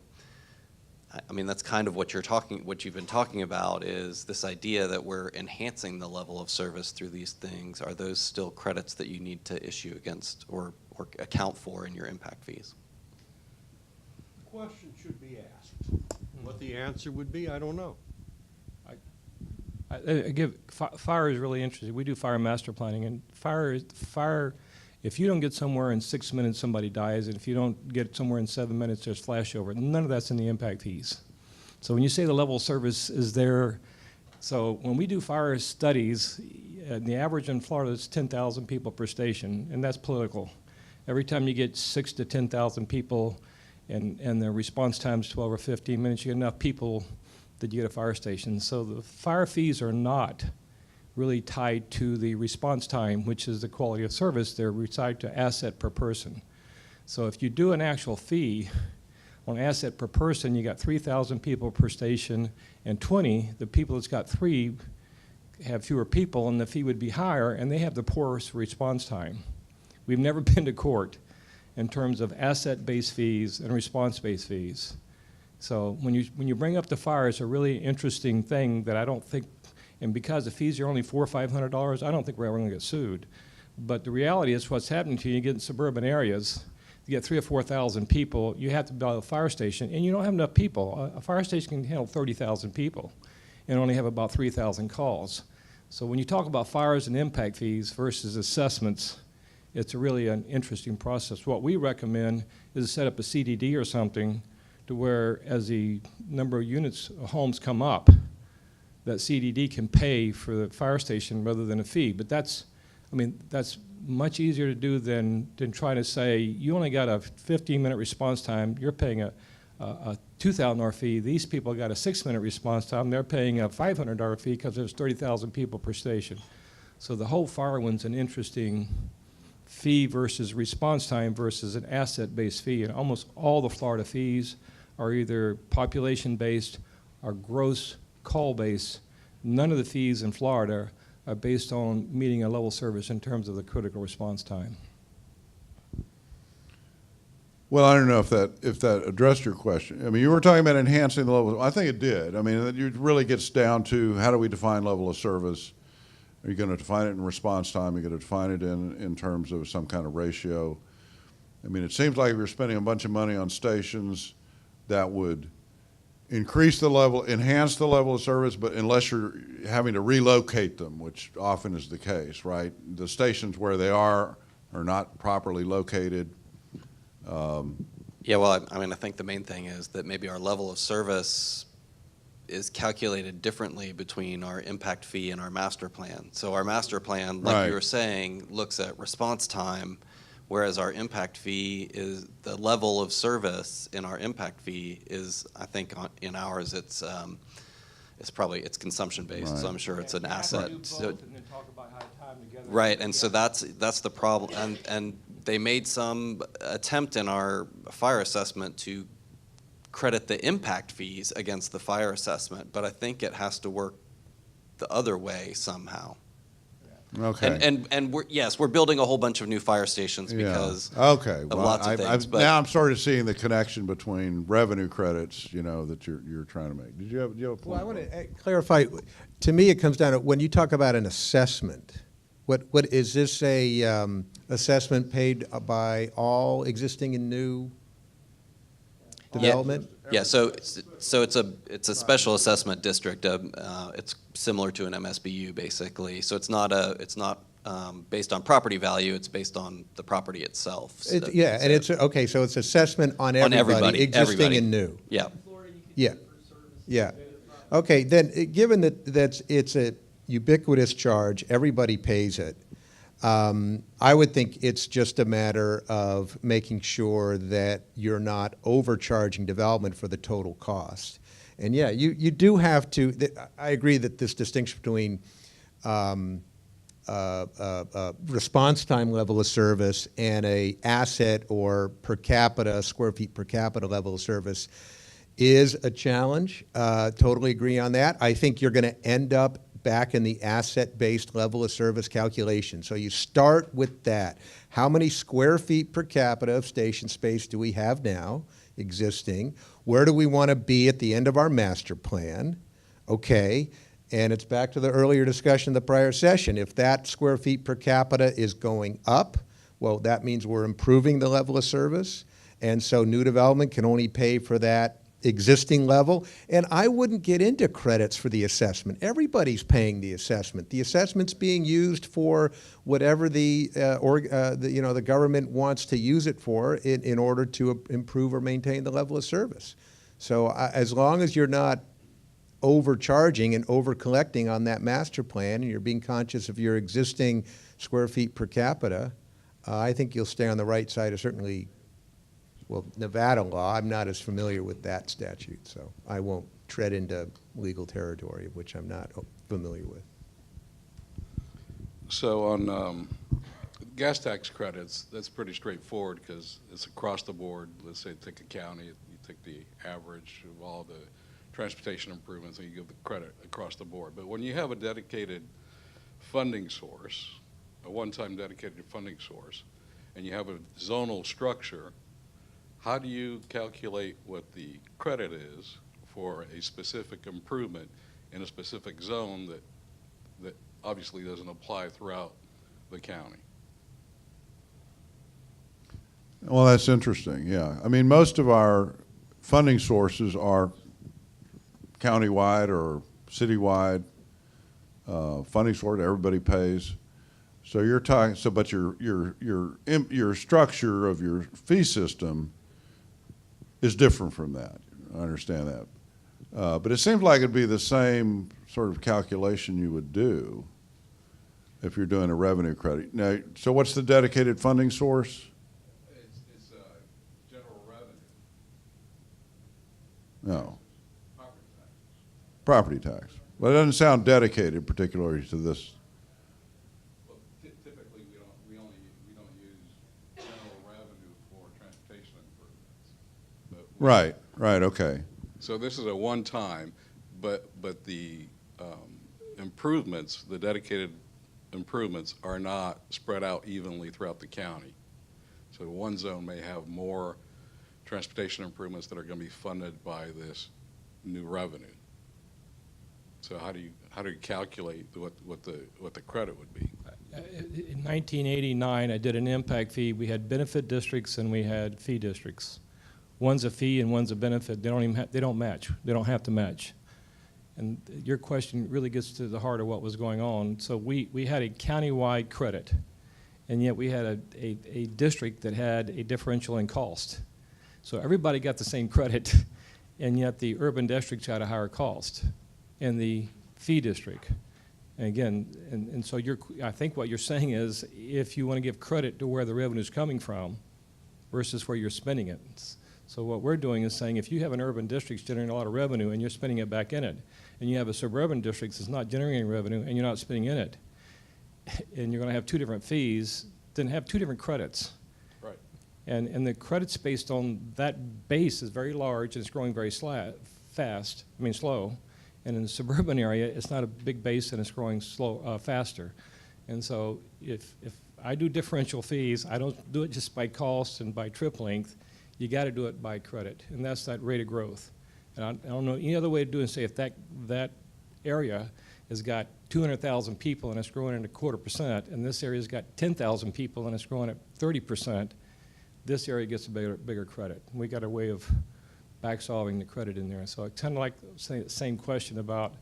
G: I mean, that's kind of what you've been talking about, is this idea that we're enhancing the level of service through these things. Are those still credits that you need to issue against or account for in your impact fees?
C: The question should be asked. What the answer would be, I don't know.
D: Fire is really interesting. We do fire master planning, and fire. If you don't get somewhere in 6 minutes, somebody dies, and if you don't get somewhere in 7 minutes, there's flashover. None of that's in the impact fees. So when you say the level of service is there, so when we do fire studies, the average in Florida is 10,000 people per station, and that's political. Every time you get 6,000 to 10,000 people, and the response time is 12 or 15 minutes, you get enough people that you get a fire station. So the fire fees are not really tied to the response time, which is the quality of service. They're tied to asset per person. So if you do an actual fee on asset per person, you got 3,000 people per station, and 20, the people that's got 3 have fewer people, and the fee would be higher, and they have the poorest response time. We've never been to court in terms of asset-based fees and response-based fees. So when you bring up the fire, it's a really interesting thing that I don't think. And because the fees are only $400 or $500, I don't think we're ever going to get sued. But the reality is, what's happening to you, you get in suburban areas, you get 3,000 or 4,000 people, you have to build a fire station, and you don't have enough people. A fire station can handle 30,000 people and only have about 3,000 calls. So when you talk about fires and impact fees versus assessments, it's really an interesting process. What we recommend is to set up a CDD or something to where, as the number of units, homes come up, that CDD can pay for the fire station rather than a fee. But that's much easier to do than trying to say, you only got a 15-minute response time, you're paying a $2,000 fee. These people got a 6-minute response time, they're paying a $500 fee because there's 30,000 people per station. So the whole fire one's an interesting fee versus response time versus an asset-based fee. And almost all the Florida fees are either population-based or gross call base. None of the fees in Florida are based on meeting a level of service in terms of the critical response time.
A: Well, I don't know if that addressed your question. I mean, you were talking about enhancing the level. I think it did. I mean, it really gets down to, how do we define level of service? Are you going to define it in response time? Are you going to define it in terms of some kind of ratio? I mean, it seems like if you're spending a bunch of money on stations, that would increase the level, enhance the level of service, but unless you're having to relocate them, which often is the case, right? The stations where they are not properly located.
G: Yeah, well, I mean, I think the main thing is that maybe our level of service is calculated differently between our impact fee and our master plan. So our master plan, like
A: Right.
G: you were saying, looks at response time, whereas our impact fee is the level of service in our impact fee is, I think, in ours, it's consumption based.
A: Right.
G: So I'm sure it's an asset. So,
D: And then talk about how to tie them together.
G: right, and so that's the problem. And they made some attempt in our fire assessment to credit the impact fees against the fire assessment, but I think it has to work the other way somehow.
A: Okay.
G: And we're building a whole bunch of new fire stations because
A: okay.
G: of
A: Well,
G: lots of things. But
A: now I'm sort of seeing the connection between revenue credits, that you're trying to make. Did you have a point?
H: Well, I want to clarify. To me, it comes down to, when you talk about an assessment, what is this a assessment paid by all existing and new development?
G: Yeah, so it's a special assessment district. It's similar to an MSBU basically. So it's not based on property value. It's based on the property itself. So
H: Yeah, and it's, okay, so it's assessment on
G: on
H: everybody, existing
G: everybody.
H: and new.
G: Yeah.
H: Yeah, yeah. Okay, then, given that it's a ubiquitous charge, everybody pays it, I would think it's just a matter of making sure that you're not overcharging development for the total cost. And yeah, you do have to, I agree that this distinction between response time level of service and a asset or per capita, square feet per capita level of service is a challenge. Totally agree on that. I think you're going to end up back in the asset-based level of service calculation. So you start with that. How many square feet per capita of station space do we have now existing? Where do we want to be at the end of our master plan? Okay, and it's back to the earlier discussion of the prior session. If that square feet per capita is going up, well, that means we're improving the level of service. And so new development can only pay for that existing level, and I wouldn't get into credits for the assessment. Everybody's paying the assessment. The assessment's being used for whatever the government wants to use it for in order to improve or maintain the level of service. So as long as you're not overcharging and over-collecting on that master plan, and you're being conscious of your existing square feet per capita, I think you'll stay on the right side of certainly. Well, Nevada law, I'm not as familiar with that statute, so I won't tread into legal territory of which I'm not familiar with.
I: So on gas tax credits, that's pretty straightforward because it's across the board. Let's say take a county, you take the average of all the transportation improvements and you give the credit across the board. But when you have a dedicated funding source, a one-time dedicated funding source, and you have a zonal structure, how do you calculate what the credit is for a specific improvement in a specific zone that obviously doesn't apply throughout the county?
A: Well, that's interesting, yeah. I mean, most of our funding sources are countywide or citywide funding source. Everybody pays. So you're talking. So, but your structure of your fee system is different from that. I understand that. But it seems like it'd be the same sort of calculation you would do if you're doing a revenue credit. Now, so what's the dedicated funding source?
I: It's general revenue.
A: No.
I: Property taxes.
A: Property tax. Well, it doesn't sound dedicated particularly to this.
I: Well, typically we don't use general revenue for transportation improvements.
A: Right, okay.
I: So this is a one-time, but the improvements, the dedicated improvements, are not spread out evenly throughout the county. So one zone may have more transportation improvements that are going to be funded by this new revenue. So how do you calculate what the credit would be?
D: In 1989, I did an impact fee. We had benefit districts and we had fee districts. One's a fee and one's a benefit. They don't match. They don't have to match. And your question really gets to the heart of what was going on. So we had a countywide credit, and yet we had a district that had a differential in cost. So everybody got the same credit, and yet the urban districts had a higher cost in the fee district. And again, and so I think what you're saying is if you want to give credit to where the revenue is coming from versus where you're spending it. So what we're doing is saying if you have an urban district generating a lot of revenue and you're spending it back in it, and you have a suburban district that's not generating revenue and you're not spending in it, and you're going to have two different fees, then have two different credits.
I: Right.
D: And the credits based on that base is very large and it's growing very slow. And in the suburban area, it's not a big base and it's growing faster. And so if I do differential fees, I don't do it just by cost and by trip length. You got to do it by credit, and that's that rate of growth. And I don't know any other way to do it and say if that area has got 200,000 people and it's growing at 0.25%, and this area's got 10,000 people and it's growing at 30%, this area gets a bigger credit. We got a way of back solving the credit in there. So I kind of like saying the same question about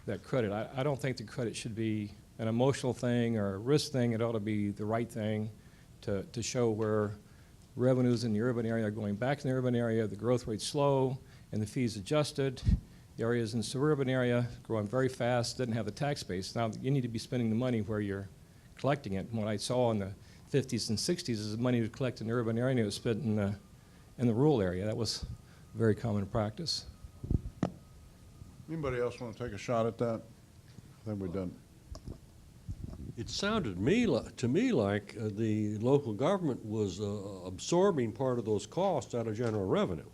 D: that credit. I don't think the credit should be an emotional thing or a risk thing. It ought to be the right thing to show where revenues in the urban area are going back in the urban area, the growth rate's slow, and the fees adjusted. The areas in the suburban area growing very fast, doesn't have the tax base. Now, you need to be spending the money where you're collecting it. What I saw in the 50s and 60s is the money to collect in the urban area and it was spent in the rural area. That was very common practice.
A: Anybody else want to take a shot at that? I think we're done.
C: It sounded to me like the local government was absorbing part of those costs out of general revenue.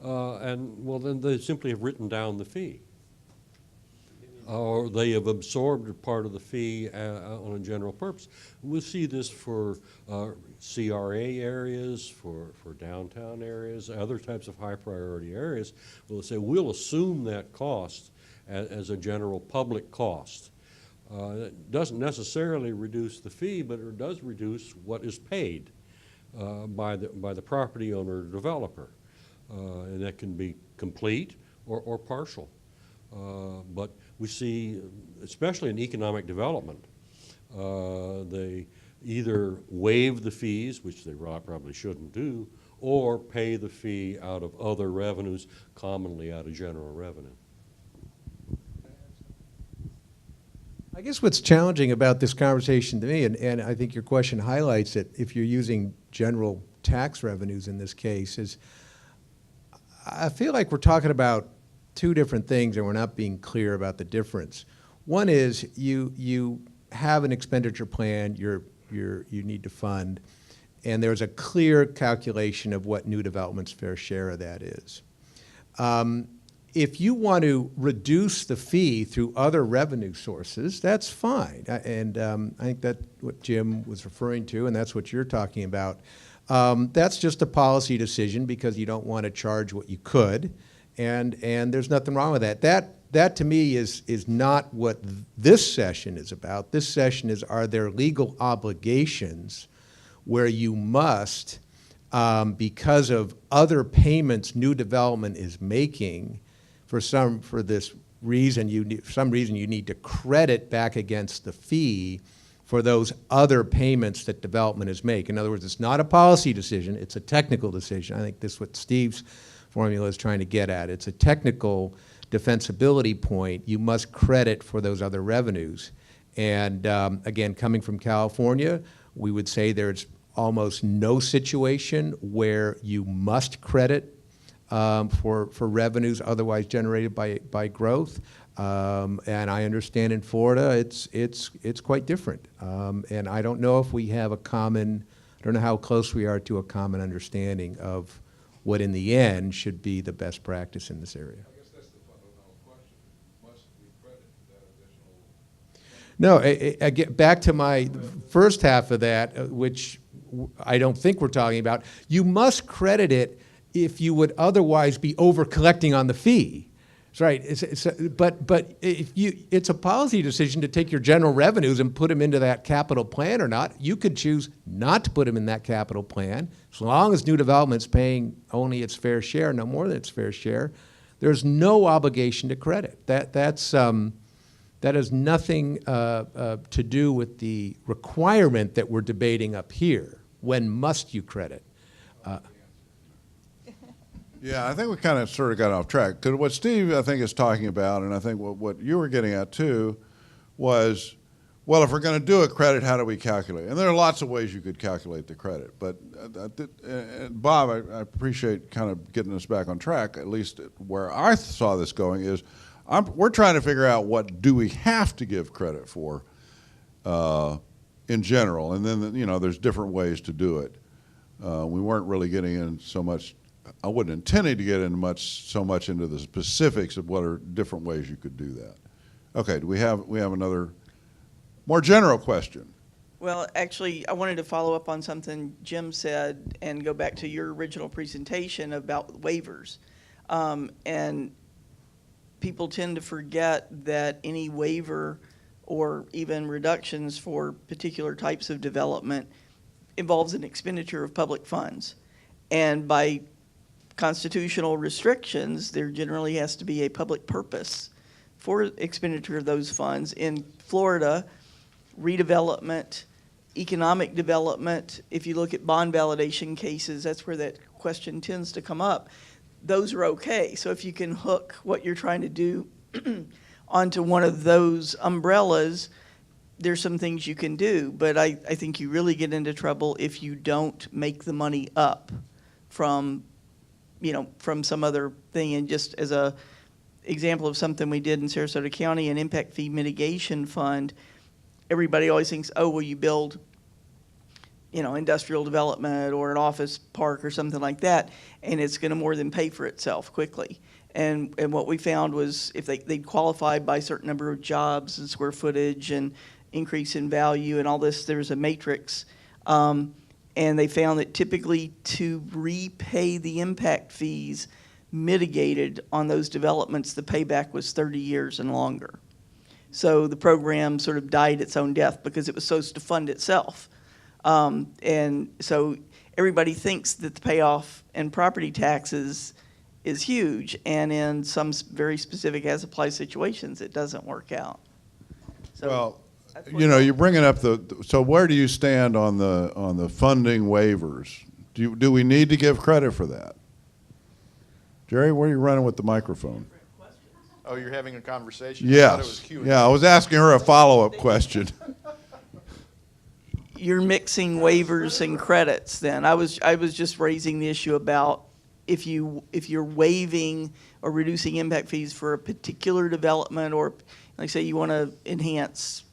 C: And, well, then they simply have written down the fee. Or they have absorbed part of the fee on a general purpose. We'll see this for CRA areas, for downtown areas, other types of high priority areas. We'll say we'll assume that cost as a general public cost. It doesn't necessarily reduce the fee, but it does reduce what is paid by the property owner or developer. And that can be complete or partial. But we see, especially in economic development, they either waive the fees, which they probably shouldn't do, or pay the fee out of other revenues, commonly out of general revenue.
H: I guess what's challenging about this conversation to me, and I think your question highlights it, if you're using general tax revenues in this case, is I feel like we're talking about two different things and we're not being clear about the difference. One is you have an expenditure plan you need to fund, and there's a clear calculation of what new development's fair share of that is. If you want to reduce the fee through other revenue sources, that's fine. And I think that's what Jim was referring to, and that's what you're talking about. That's just a policy decision because you don't want to charge what you could, and there's nothing wrong with that. That to me is not what this session is about. This session is, are there legal obligations where you must, because of other payments new development is making, for some reason you need to credit back against the fee for those other payments that development is making. In other words, it's not a policy decision, it's a technical decision. I think this is what Steve's formula is trying to get at. It's a technical defensibility point. You must credit for those other revenues. And again, coming from California, we would say there's almost no situation where you must credit for revenues otherwise generated by growth. And I understand in Florida it's quite different. And I don't know if we have I don't know how close we are to a common understanding of what in the end should be the best practice in this area.
I: I guess that's the fundamental question. Must we credit that additional?
H: No, I get back to my first half of that, which I don't think we're talking about. You must credit it if you would otherwise be over collecting on the fee. That's right. But if it's a policy decision to take your general revenues and put them into that capital plan or not. You could choose not to put them in that capital plan. As long as new development's paying only its fair share, no more than its fair share, there's no obligation to credit. That has nothing to do with the requirement that we're debating up here. When must you credit?
A: Yeah, I think we kind of sort of got off track. Because what Steve, I think, is talking about, and I think what you were getting at too, was, well, if we're going to do a credit, how do we calculate it? And there are lots of ways you could calculate the credit. But Bob, I appreciate kind of getting us back on track, at least where I saw this going is, we're trying to figure out what do we have to give credit for in general. And then, there's different ways to do it. We weren't really getting in so much. I wasn't intending to get in so much into the specifics of what are different ways you could do that. Okay, do we have another more general question?
J: Well, actually, I wanted to follow up on something Jim said and go back to your original presentation about waivers. And people tend to forget that any waiver or even reductions for particular types of development involves an expenditure of public funds. And by constitutional restrictions, there generally has to be a public purpose for expenditure of those funds. In Florida, redevelopment, economic development, if you look at bond validation cases, that's where that question tends to come up. Those are okay. So if you can hook what you're trying to do onto one of those umbrellas, there's some things you can do. But I think you really get into trouble if you don't make the money up from, from some other thing. And just as a example of something we did in Sarasota County, an impact fee mitigation fund, everybody always thinks, oh, well, you build, industrial development or an office park or something like that, and it's going to more than pay for itself quickly. And what we found was if they'd qualified by a certain number of jobs and square footage and increase in value and all this, there's a matrix. And they found that typically to repay the impact fees mitigated on those developments, the payback was 30 years and longer. So the program sort of died its own death because it was supposed to fund itself. And so everybody thinks that the payoff in property taxes is huge, and in some very specific as-applied situations, it doesn't work out. So
A: Well, you're bringing up so where do you stand on the funding waivers? Do we need to give credit for that? Jerry, where are you running with the microphone?
F: Oh, you're having a conversation? I thought it was
A: Yes.
F: Q&A.
A: Yeah, I was asking her a follow-up question.
J: you're mixing waivers and credits then. I was just raising the issue about if you're waiving or reducing impact fees for a particular development, or like say you want to enhance,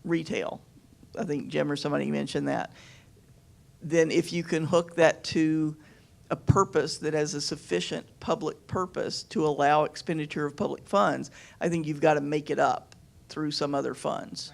J: retail. I think Jim or somebody mentioned that. Then if you can hook that to a purpose that has a sufficient public purpose to allow expenditure of public funds, I think you've got to make it up through some other funds.